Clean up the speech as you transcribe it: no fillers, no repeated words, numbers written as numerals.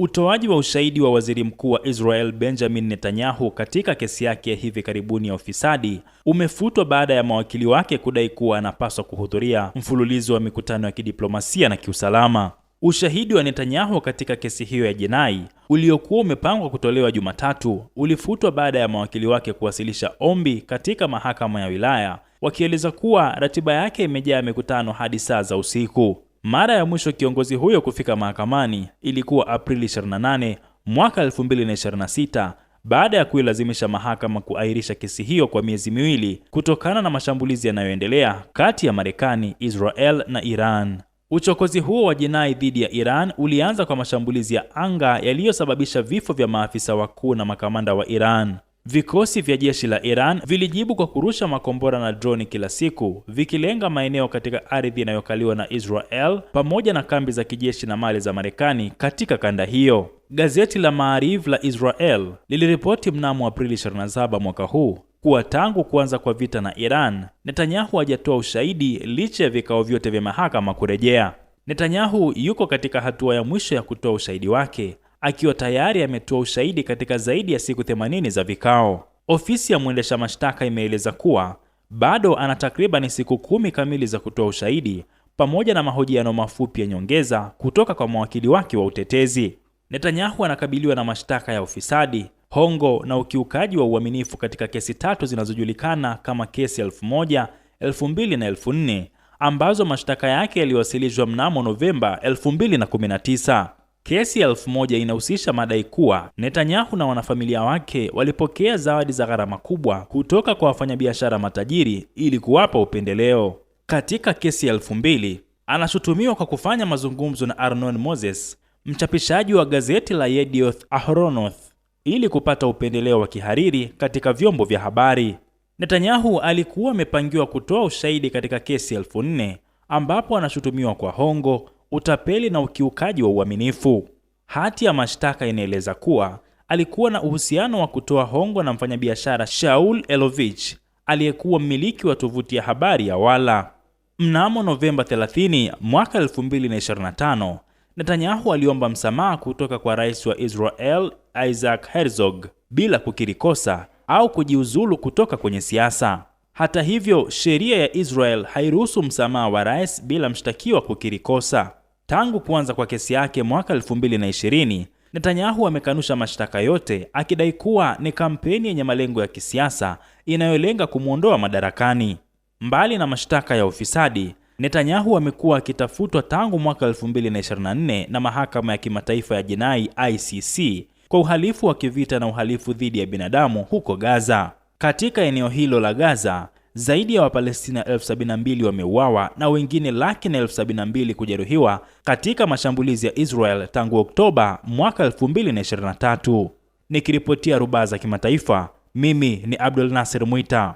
Utoaji wa ushahidi wa waziri mkuu wa Israel Benjamin Netanyahu katika kesi yake ya hivi karibuni ya ufisadi umefutwa baada ya mawakili wake kudai kuwa anapaswa kuhudhuria mfululizo wa mikutano ya kidiplomasia na kiusalama. Ushahidi wa Netanyahu katika kesi hiyo ya jinai uliokuwa umepangwa kutolewa Jumatatu ulifutwa baada ya mawakili wake kuwasilisha ombi katika mahakama ya wilaya, wakieleza kuwa ratiba yake imejaa mikutano hadi saa za usiku. Mara ya mwisho kiongozi huyo kufika mahakamani ilikuwa Aprili 28 mwaka 2026 baada ya kuilazimisha mahakama kuahirisha kesi hiyo kwa miezi miwili kutokana na mashambulizi yanayoendelea kati ya Marekani, Israel na Iran. Uchokozi huo wa jinai dhidi ya Iran ulianza kwa mashambulizi ya anga yaliyosababisha vifo vya maafisa wakuu na makamanda wa Iran. Vikosi vya jeshi la Iran vilijibu kwa kurusha makombora na droni kila siku, vikilenga maeneo katika ardhi inayokaliwa na Israel pamoja na kambi za kijeshi na mali za Marekani katika kanda hiyo. Gazeti la Maariv la Israel liliripoti mnamo Aprili 27 mwaka huu kuwa tangu kuanza kwa vita na Iran, Netanyahu hajatoa ushahidi licha ya vikao vyote vya mahakama kurejea. Netanyahu yuko katika hatua ya mwisho ya kutoa ushahidi wake, akiwa tayari ametoa ushahidi katika zaidi ya siku 80 za vikao. Ofisi ya mwendesha mashtaka imeeleza kuwa bado ana takriban siku 10 kamili za kutoa ushahidi pamoja na mahojiano mafupi ya nyongeza kutoka kwa mawakili wake wa utetezi. Netanyahu anakabiliwa na mashtaka ya ufisadi, hongo na ukiukaji wa uaminifu katika kesi 3 zinazojulikana kama kesi 1000, 2000 na 4000 ambazo mashtaka yake yaliwasilishwa mnamo Novemba 2019. Kesi ya 1000 inahusisha madai kuwa Netanyahu na wanafamilia wake walipokea zawadi za gharama kubwa kutoka kwa wafanyabiashara matajiri ili kuwapa upendeleo. Katika kesi ya 2000, anashutumiwa kwa kufanya mazungumzo na Arnon Moses, mchapishaji wa gazeti la Yedioth Ahronoth, ili kupata upendeleo wa kihariri katika vyombo vya habari. Netanyahu alikuwa amepangiwa kutoa ushahidi katika kesi 4000 ambapo anashutumiwa kwa hongo, utapeli na ukiukaji wa uaminifu. Hati ya mashtaka inaeleza kuwa alikuwa na uhusiano wa kutoa hongo na mfanyabiashara Shaul Elovich aliyekuwa mmiliki wa tovuti ya habari ya Walla. Mnamo Novemba 30 mwaka 2025, Netanyahu aliomba msamaha kutoka kwa rais wa Israel Isaac Herzog bila kukiri kosa au kujiuzulu kutoka kwenye siasa. Hata hivyo, sheria ya Israel hairuhusu msamaha wa rais bila mshtakiwa kukiri kosa. Tangu kuanza kwa kesi yake mwaka 2020, Netanyahu amekanusha mashtaka yote, akidai kuwa ni kampeni yenye malengo ya kisiasa inayolenga kumwondoa madarakani. Mbali na mashtaka ya ufisadi, Netanyahu amekuwa akitafutwa tangu mwaka 2024 na mahakama ya kimataifa ya jinai ICC kwa uhalifu wa kivita na uhalifu dhidi ya binadamu huko Gaza. Katika eneo hilo la Gaza, zaidi ya Wapalestina 72,000 wameuawa na wengine 172,000 kujeruhiwa katika mashambulizi ya Israel tangu Oktoba mwaka 2023. Nikiripotia Rubaza Kimataifa, mimi ni Abdul Nasir Mwita.